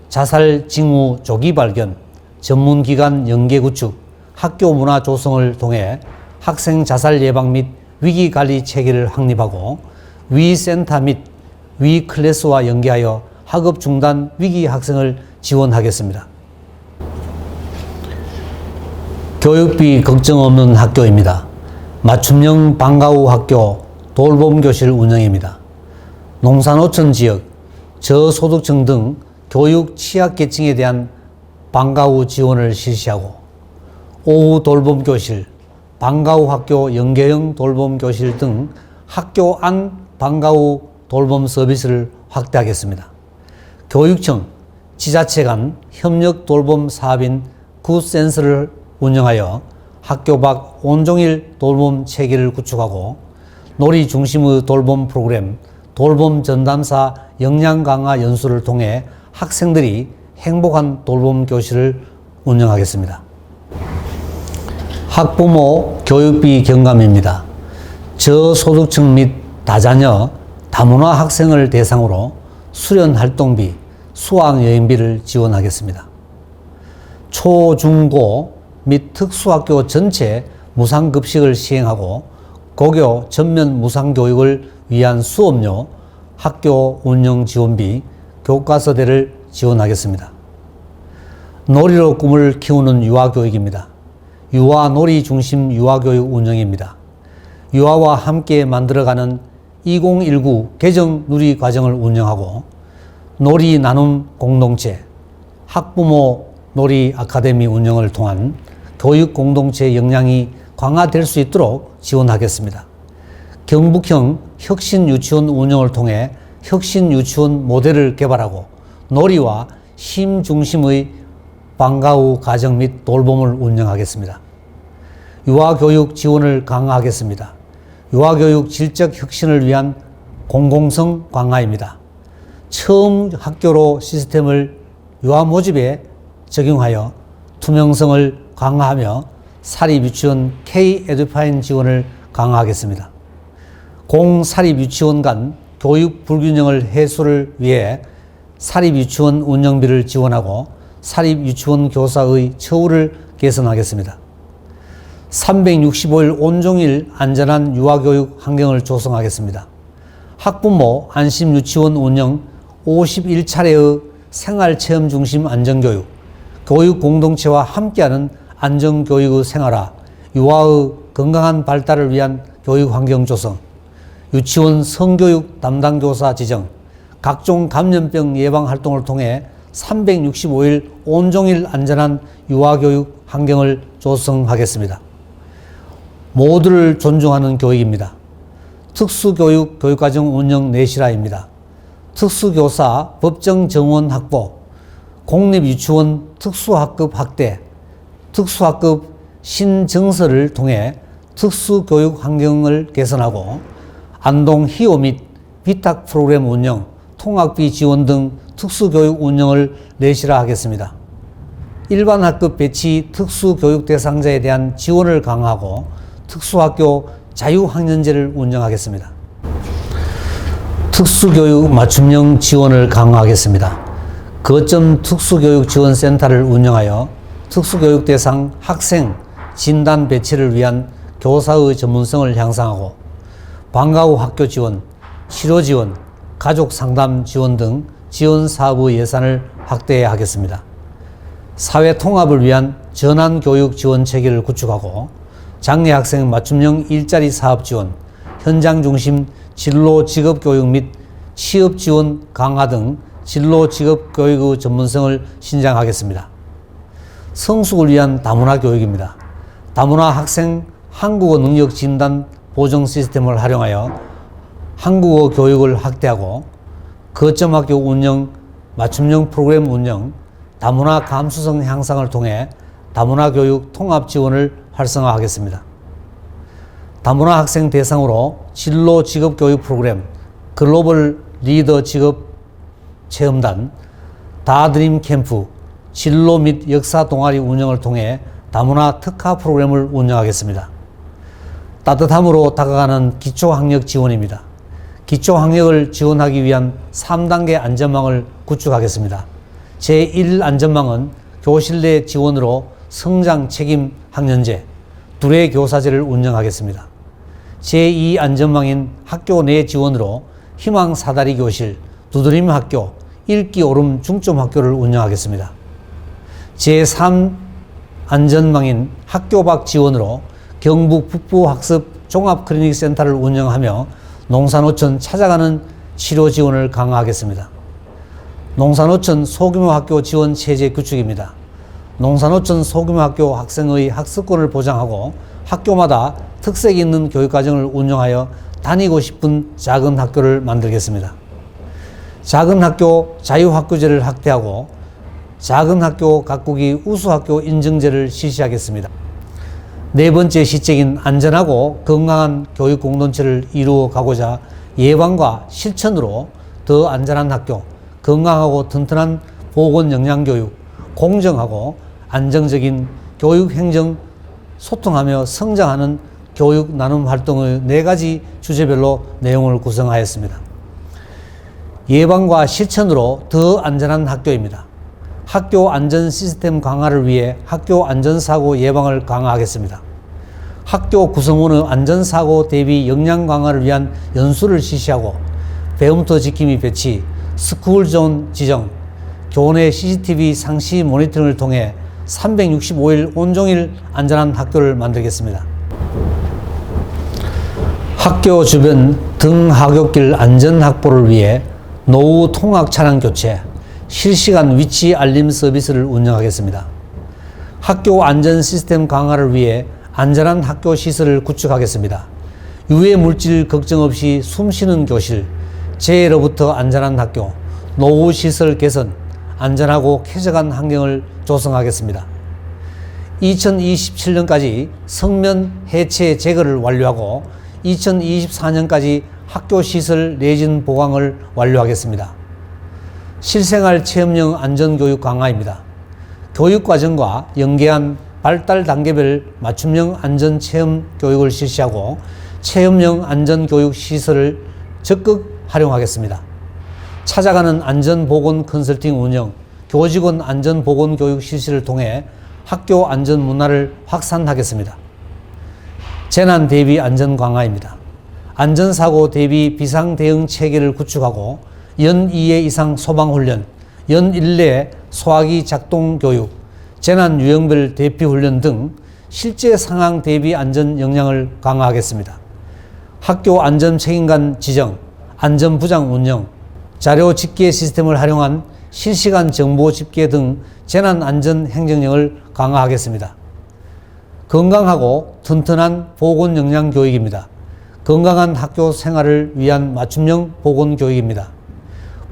자살 징후 조기 발견, 전문기관 연계 구축, 학교 문화 조성을 통해 학생 자살 예방 및 위기관리 체계를 확립하고 위센터 및 위클래스와 연계하여 학업 중단 위기 학생을 지원하겠습니다. 교육비 걱정 없는 학교입니다. 맞춤형 방과 후 학교 돌봄교실 운영입니다. 농산어촌 지역, 저소득층 등 교육 취약계층에 대한 방과 후 지원을 실시하고 오후 돌봄교실, 방과 후 학교 연계형 돌봄교실 등 학교 안 방과 후 돌봄 서비스를 확대하겠습니다. 교육청, 지자체 간 협력 돌봄 사업인 굿센스를 운영하여 학교 밖 온종일 돌봄 체계를 구축하고 놀이 중심의 돌봄 프로그램, 돌봄 전담사 역량 강화 연수를 통해 학생들이 행복한 돌봄 교실을 운영하겠습니다. 학부모 교육비 경감입니다. 저소득층 및 다자녀, 다문화 학생을 대상으로 수련 활동비, 수학여행비를 지원하겠습니다. 초, 중, 고 및 특수학교 전체 무상급식을 시행하고 고교 전면 무상교육을 위한 수업료, 학교 운영 지원비, 교과서대를 지원하겠습니다. 놀이로 꿈을 키우는 유아교육입니다. 유아 놀이 중심 유아교육 운영입니다. 유아와 함께 만들어가는 2019 개정 누리 과정을 운영하고 놀이 나눔 공동체, 학부모 놀이 아카데미 운영을 통한 교육 공동체 역량이 강화될 수 있도록 지원하겠습니다. 경북형 혁신유치원 운영을 통해 혁신유치원 모델을 개발하고 놀이와 심 중심의 방과 후 가정 및 돌봄을 운영하겠습니다. 유아교육 지원을 강화하겠습니다. 유아교육 질적 혁신을 위한 공공성 강화입니다. 처음 학교로 시스템을 유아 모집에 적용하여 투명성을 강화하며 사립유치원 K-에듀파인 지원을 강화하겠습니다. 공사립유치원 간 교육 불균형을 해소를 위해 사립유치원 운영비를 지원하고 사립유치원 교사의 처우를 개선하겠습니다. 365일 온종일 안전한 유아교육 환경을 조성하겠습니다. 학부모 안심유치원 운영 51차례의 생활체험 중심 안전교육, 교육 공동체와 함께하는 안전교육의 생활화, 유아의 건강한 발달을 위한 교육 환경 조성, 유치원 성교육 담당 교사 지정, 각종 감염병 예방 활동을 통해 365일 온종일 안전한 유아교육 환경을 조성하겠습니다. 모두를 존중하는 교육입니다. 특수교육 교육과정 운영 내실화입니다. 특수교사 법정 정원 확보, 공립유치원 특수학급 확대, 특수학급 신증서를 통해 특수교육 환경을 개선하고 안동 희오 및 비탁 프로그램 운영, 통학비 지원 등 특수교육 운영을 내실화하겠습니다. 일반 학급 배치 특수교육 대상자에 대한 지원을 강화하고 특수학교 자유학년제를 운영하겠습니다. 특수교육 맞춤형 지원을 강화하겠습니다. 거점 특수교육지원센터를 운영하여 특수교육 대상 학생 진단 배치를 위한 교사의 전문성을 향상하고 방과 후 학교 지원, 치료 지원, 가족 상담 지원 등 지원 사업의 예산을 확대하겠습니다. 사회 통합을 위한 전환교육 지원 체계를 구축하고 장애 학생 맞춤형 일자리 사업 지원, 현장 중심 진로 직업 교육 및 취업 지원 강화 등 진로 직업 교육의 전문성을 신장하겠습니다. 성숙을 위한 다문화 교육입니다. 다문화 학생 한국어 능력 진단 보정 시스템을 활용하여 한국어 교육을 확대하고 거점 학교 운영, 맞춤형 프로그램 운영, 다문화 감수성 향상을 통해 다문화 교육 통합 지원을 활성화하겠습니다. 다문화 학생 대상으로 진로 직업 교육 프로그램, 글로벌 리더 직업 체험단, 다드림 캠프, 진로 및 역사 동아리 운영을 통해 다문화 특화 프로그램을 운영하겠습니다. 따뜻함으로 다가가는 기초학력 지원입니다. 기초학력을 지원하기 위한 3단계 안전망을 구축하겠습니다. 제1 안전망은 교실 내 지원으로 성장 책임 학년제, 둘의 교사제를 운영하겠습니다. 제2 안전망인 학교 내 지원으로 희망 사다리 교실, 두드림 학교, 읽기 오름 중점 학교를 운영하겠습니다. 제3 안전망인 학교 밖 지원으로 경북 북부 학습 종합 클리닉 센터를 운영하며 농산어촌 찾아가는 치료 지원을 강화하겠습니다. 농산어촌 소규모 학교 지원 체제 구축입니다. 농산어촌 소규모 학교 학생의 학습권을 보장하고 학교마다 특색 있는 교육과정을 운영하여 다니고 싶은 작은 학교를 만들겠습니다. 작은 학교 자유학교제를 확대하고 작은 학교 각국이 우수학교 인증제를 실시하겠습니다. 네 번째 시책인 안전하고 건강한 교육 공동체를 이루어 가고자 예방과 실천으로 더 안전한 학교, 건강하고 튼튼한 보건 영양교육, 공정하고 안정적인 교육 행정, 소통하며 성장하는 교육 나눔 활동의 4가지 주제별로 내용을 구성하였습니다. 예방과 실천으로 더 안전한 학교입니다. 학교 안전 시스템 강화를 위해 학교 안전사고 예방을 강화하겠습니다. 학교 구성원의 안전사고 대비 역량 강화를 위한 연수를 실시하고 배움터 지킴이 배치, 스쿨존 지정, 교내 CCTV 상시 모니터링을 통해 365일 온종일 안전한 학교를 만들겠습니다. 학교 주변 등하굣길 안전 확보를 위해 노후 통학 차량 교체, 실시간 위치 알림 서비스를 운영하겠습니다. 학교 안전 시스템 강화를 위해 안전한 학교 시설을 구축하겠습니다. 유해 물질 걱정 없이 숨쉬는 교실, 재해로부터 안전한 학교, 노후 시설 개선, 안전하고 쾌적한 환경을 조성하겠습니다. 2027년까지 성면 해체 제거를 완료하고 2024년까지 학교 시설 내진 보강을 완료하겠습니다. 실생활 체험형 안전교육 강화입니다. 교육과정과 연계한 발달 단계별 맞춤형 안전체험 교육을 실시하고 체험형 안전교육 시설을 적극 활용하겠습니다. 찾아가는 안전보건 컨설팅 운영, 교직원 안전보건 교육 실시를 통해 학교 안전 문화를 확산하겠습니다. 재난 대비 안전 강화입니다. 안전사고 대비 비상 대응 체계를 구축하고 연 2회 이상 소방훈련, 연 1회 소화기 작동 교육, 재난 유형별 대피 훈련 등 실제 상황 대비 안전 역량을 강화하겠습니다. 학교 안전 책임관 지정, 안전부장 운영, 자료 집계 시스템을 활용한 실시간 정보 집계 등 재난 안전 행정력을 강화하겠습니다. 건강하고 튼튼한 보건 역량 교육입니다. 건강한 학교 생활을 위한 맞춤형 보건 교육입니다.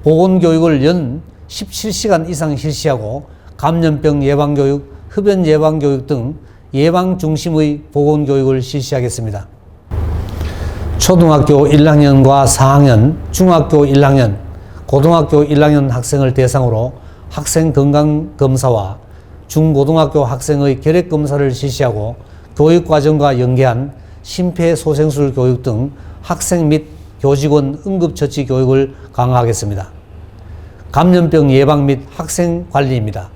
보건 교육을 연 17시간 이상 실시하고 감염병 예방 교육, 흡연 예방 교육 등 예방 중심의 보건 교육을 실시하겠습니다. 초등학교 1학년과 4학년, 중학교 1학년, 고등학교 1학년 학생을 대상으로 학생 건강검사와 중고등학교 학생의 결핵검사를 실시하고 교육과정과 연계한 심폐소생술 교육 등 학생 및 교직원 응급처치 교육을 강화하겠습니다. 감염병 예방 및 학생 관리입니다.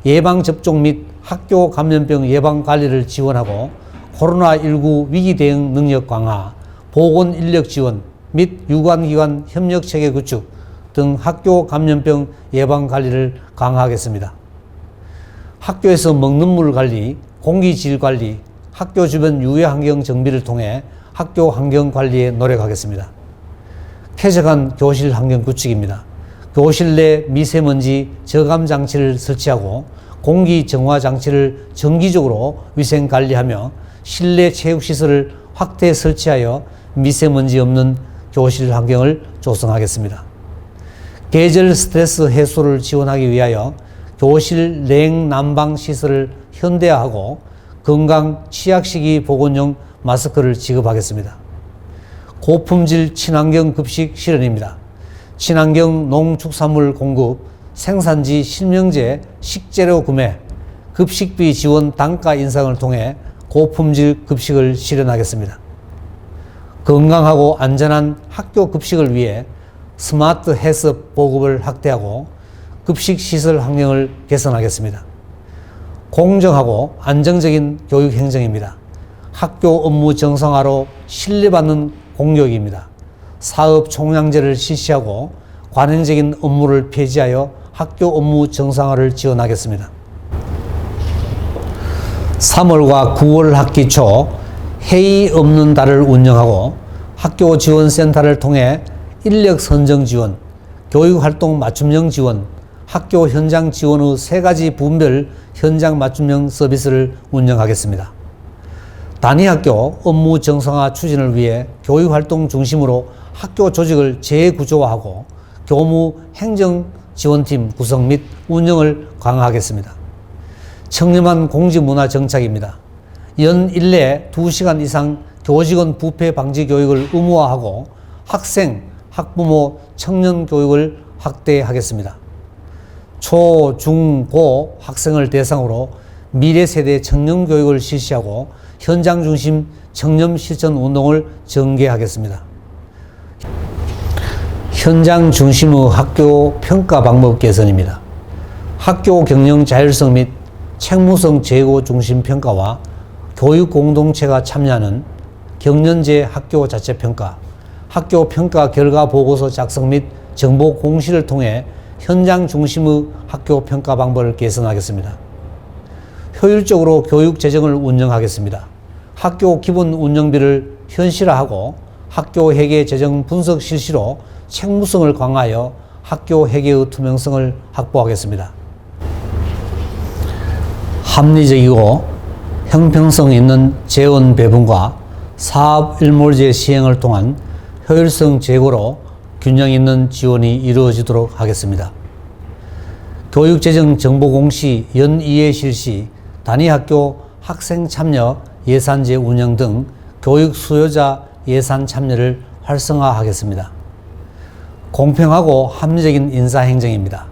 예방접종 및 학교 감염병 예방 관리를 지원하고 코로나19 위기 대응 능력 강화, 보건 인력 지원 및 유관기관 협력체계 구축 등 학교 감염병 예방 관리를 강화하겠습니다. 학교에서 먹는 물 관리, 공기질 관리, 학교 주변 유해 환경 정비를 통해 학교 환경 관리에 노력하겠습니다. 쾌적한 교실 환경 구축입니다. 교실 내 미세먼지 저감 장치를 설치하고 공기 정화 장치를 정기적으로 위생 관리하며 실내 체육시설을 확대 설치하여 미세먼지 없는 교실 환경을 조성하겠습니다. 계절 스트레스 해소를 지원하기 위하여 교실 냉난방 시설을 현대화하고 건강 취약시기 보건용 마스크를 지급하겠습니다. 고품질 친환경 급식 실현입니다. 친환경 농축산물 공급, 생산지 실명제 식재료 구매, 급식비 지원 단가 인상을 통해 고품질 급식을 실현하겠습니다. 건강하고 안전한 학교 급식을 위해 스마트 해썹 보급을 확대하고 급식 시설 환경을 개선하겠습니다. 공정하고 안정적인 교육 행정입니다. 학교 업무 정상화로 신뢰받는 공교육입니다. 사업 총량제를 실시하고 관행적인 업무를 폐지하여 학교 업무 정상화를 지원하겠습니다. 3월과 9월 학기 초 회의 없는 달을 운영하고 학교 지원센터를 통해 인력 선정 지원, 교육활동 맞춤형 지원, 학교 현장 지원의 3가지 분별 현장 맞춤형 서비스를 운영하겠습니다. 단위학교 업무 정상화 추진을 위해 교육활동 중심으로 학교 조직을 재구조화하고 교무 행정지원팀 구성 및 운영을 강화하겠습니다. 청렴한 공지문화 정착입니다. 연 1회 2시간 이상 교직원 부패 방지 교육을 의무화하고 학생, 학부모, 청년 교육을 확대하겠습니다. 초, 중, 고 학생을 대상으로 미래 세대 청년 교육을 실시하고 현장 중심 청년 실천 운동을 전개하겠습니다. 현장 중심의 학교 평가 방법 개선입니다. 학교 경영 자율성 및 책무성 재고 중심 평가와 교육 공동체가 참여하는 경년제 학교 자체 평가, 학교 평가 결과 보고서 작성 및 정보 공시를 통해 현장 중심의 학교 평가 방법을 개선하겠습니다. 효율적으로 교육 재정을 운영하겠습니다. 학교 기본 운영비를 현실화하고 학교 회계 재정 분석 실시로 책무성을 강화하여 학교 회계의 투명성을 확보하겠습니다. 합리적이고 형평성 있는 재원 배분과 사업 일몰제 시행을 통한 효율성 제고로 균형 있는 지원이 이루어지도록 하겠습니다. 교육재정 정보 공시 연 2회 실시, 단위학교 학생 참여 예산제 운영 등 교육 수요자 예산 참여를 활성화하겠습니다. 공평하고 합리적인 인사행정입니다.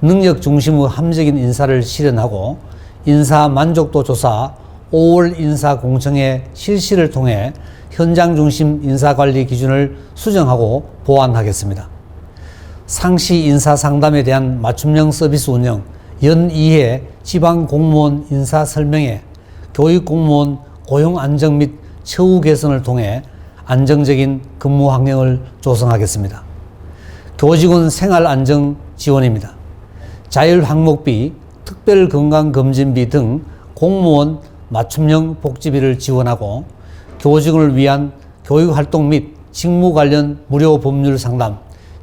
능력 중심의 합리적인 인사를 실현하고 인사 만족도 조사 5월 인사공청회 실시를 통해 현장 중심 인사관리 기준을 수정하고 보완하겠습니다. 상시 인사 상담에 대한 맞춤형 서비스 운영, 연 2회 지방공무원 인사 설명회, 교육공무원 고용 안정 및 처우 개선을 통해 안정적인 근무 환경을 조성하겠습니다. 교직원 생활 안정 지원입니다. 자율 항목비, 특별건강검진비 등 공무원 맞춤형 복지비를 지원하고 교직원을 위한 교육활동 및 직무 관련 무료 법률 상담,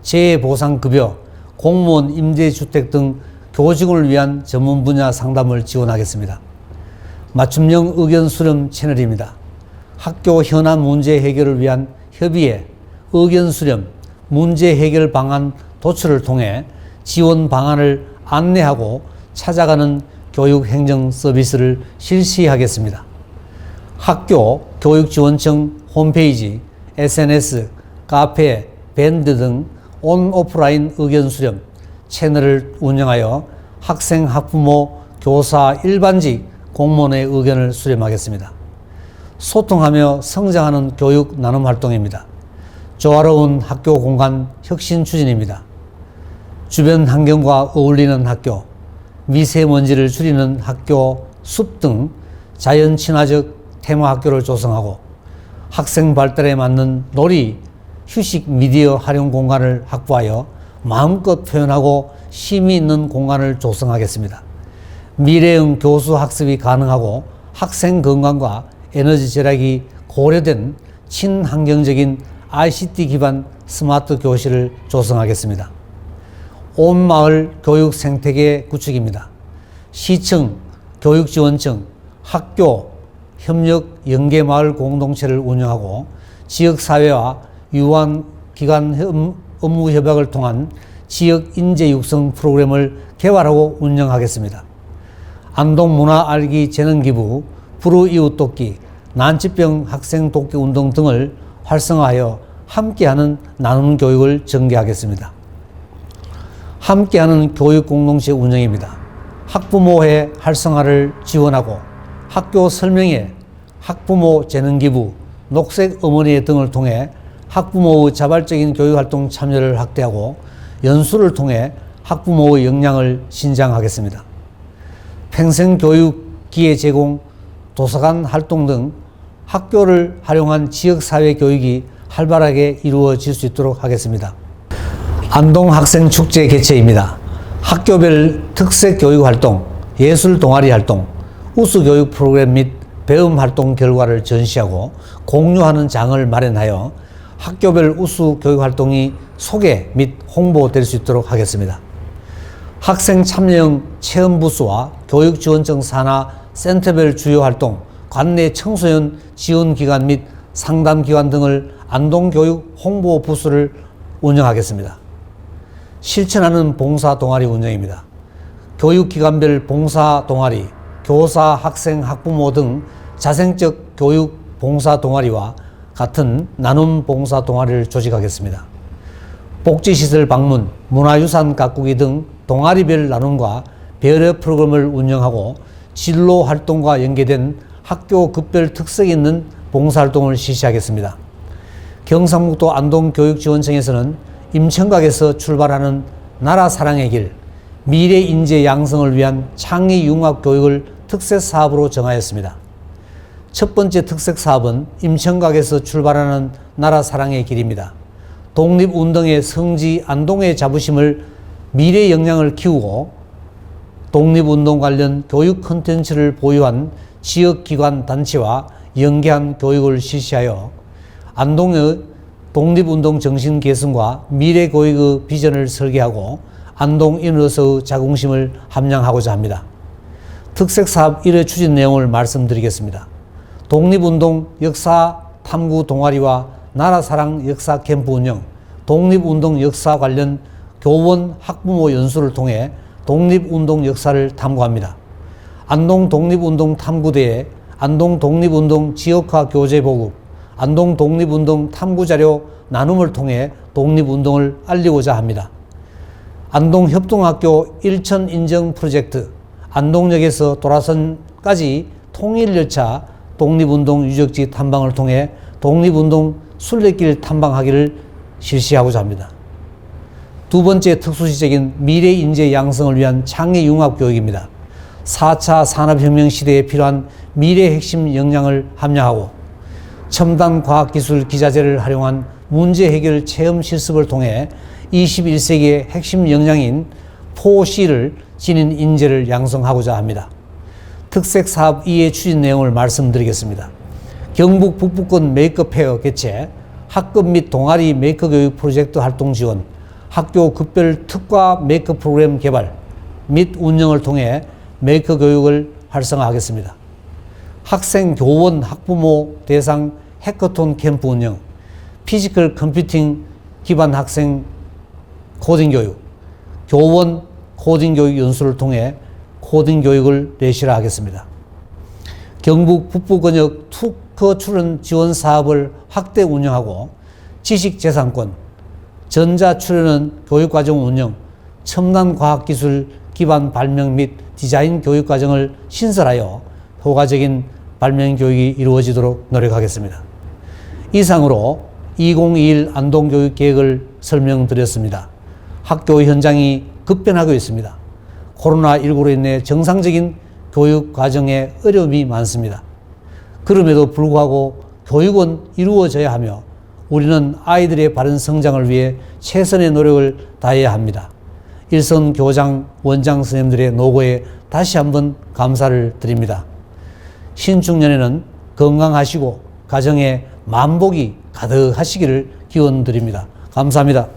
재해보상급여, 공무원 임대주택 등 교직원을 위한 전문 분야 상담을 지원하겠습니다. 맞춤형 의견 수렴 채널입니다. 학교 현안 문제 해결을 위한 협의회, 의견 수렴, 문제 해결 방안 도출을 통해 지원 방안을 안내하고 찾아가는 교육행정 서비스를 실시하겠습니다. 학교 교육지원청 홈페이지, SNS, 카페, 밴드 등 온 오프라인 의견 수렴 채널을 운영하여 학생, 학부모, 교사, 일반직, 공무원의 의견을 수렴하겠습니다. 소통하며 성장하는 교육 나눔 활동입니다. 조화로운 학교 공간 혁신 추진입니다. 주변 환경과 어울리는 학교, 미세먼지를 줄이는 학교, 숲 등 자연 친화적 테마 학교를 조성하고 학생 발달에 맞는 놀이, 휴식 미디어 활용 공간을 확보하여 마음껏 표현하고 쉼이 있는 공간을 조성하겠습니다. 미래형 교수 학습이 가능하고 학생 건강과 에너지 절약이 고려된 친환경적인 ICT 기반 스마트 교실을 조성하겠습니다. 온 마을 교육 생태계 구축입니다. 시청, 교육지원청, 학교, 협력 연계마을 공동체를 운영하고 지역사회와 유한기관 업무 협약을 통한 지역 인재 육성 프로그램을 개발하고 운영하겠습니다. 안동 문화 알기 재능 기부, 불우 이웃 돕기, 난치병 학생 돕기 운동 등을 활성화하여 함께하는 나누는 교육을 전개하겠습니다. 함께하는 교육 공동체 운영입니다. 학부모회 활성화를 지원하고 학교 설명회, 학부모 재능 기부, 녹색 어머니 등을 통해 학부모의 자발적인 교육활동 참여를 확대하고 연수를 통해 학부모의 역량을 신장하겠습니다. 평생교육 기회 제공, 도서관 활동 등 학교를 활용한 지역사회 교육이 활발하게 이루어질 수 있도록 하겠습니다. 안동 학생축제 개최입니다. 학교별 특색 교육활동, 예술 동아리 활동, 우수 교육 프로그램 및 배움 활동 결과를 전시하고 공유하는 장을 마련하여 학교별 우수 교육 활동이 소개 및 홍보될 수 있도록 하겠습니다. 학생 참여형 체험 부스와 교육지원청 산하 센터별 주요 활동, 관내 청소년 지원기관 및 상담기관 등을 안동교육 홍보 부스를 운영하겠습니다. 실천하는 봉사 동아리 운영입니다. 교육기관별 봉사 동아리, 교사, 학생, 학부모 등 자생적 교육 봉사 동아리와 같은 나눔 봉사 동아리를 조직하겠습니다. 복지시설 방문, 문화유산 가꾸기 등 동아리별 나눔과 배려 프로그램을 운영하고 진로 활동과 연계된 학교 급별 특색이 있는 봉사활동을 실시하겠습니다. 경상북도 안동교육지원청에서는 임청각에서 출발하는 나라 사랑의 길, 미래 인재 양성을 위한 창의 융합 교육을 특색 사업으로 정하였습니다. 첫 번째 특색 사업은 임청각에서 출발하는 나라 사랑의 길입니다. 독립운동의 성지 안동의 자부심을 미래 역량을 키우고 독립운동 관련 교육 콘텐츠를 보유한 지역기관 단체와 연계한 교육을 실시하여 안동의 독립운동 정신 계승과 미래 교육의 비전을 설계하고 안동인으로서의 자긍심을 함양하고자 합니다. 특색사업 1회 추진 내용을 말씀드리겠습니다. 독립운동 역사 탐구 동아리와 나라사랑 역사 캠프 운영, 독립운동 역사 관련 교원 학부모 연수를 통해 독립운동 역사를 탐구합니다. 안동 독립운동 탐구대회, 안동 독립운동 지역화 교재 보급, 안동 독립운동 탐구자료 나눔을 통해 독립운동을 알리고자 합니다. 안동 협동학교 일천 인정 프로젝트, 안동역에서 도라선까지 통일열차 독립운동 유적지 탐방을 통해 독립운동 순례길 탐방하기를 실시하고자 합니다. 두 번째 특수시적인 미래 인재 양성을 위한 창의 융합 교육입니다. 4차 산업혁명 시대에 필요한 미래 핵심 역량을 함양하고 첨단 과학기술 기자재를 활용한 문제 해결 체험 실습을 통해 21세기의 핵심 역량인 4C를 지닌 인재를 양성하고자 합니다. 특색 사업 이해 추진 내용을 말씀드리겠습니다. 경북 북부권 메이크업 페어 개최, 학급 및 동아리 메이크업 교육 프로젝트 활동 지원, 학교 급별 특화 메이크업 프로그램 개발 및 운영을 통해 메이크업 교육을 활성화하겠습니다. 학생, 교원, 학부모 대상 해커톤 캠프 운영, 피지컬 컴퓨팅 기반 학생 코딩 교육, 교원 코딩 교육 연수를 통해 코딩 교육을 내실화하겠습니다. 경북 북부권역 특허 출원 지원 사업을 확대 운영하고 지식재산권, 전자출연은 교육과정 운영, 첨단 과학기술 기반 발명 및 디자인 교육과정을 신설하여 효과적인 발명 교육이 이루어지도록 노력하겠습니다. 이상으로 2021 안동교육계획을 설명드렸습니다. 학교 현장이 급변하고 있습니다. 코로나19로 인해 정상적인 교육 과정에 어려움이 많습니다. 그럼에도 불구하고 교육은 이루어져야 하며 우리는 아이들의 바른 성장을 위해 최선의 노력을 다해야 합니다. 일선 교장, 원장 선생님들의 노고에 다시 한번 감사를 드립니다. 신축년에는 건강하시고 가정에 만복이 가득하시기를 기원드립니다. 감사합니다.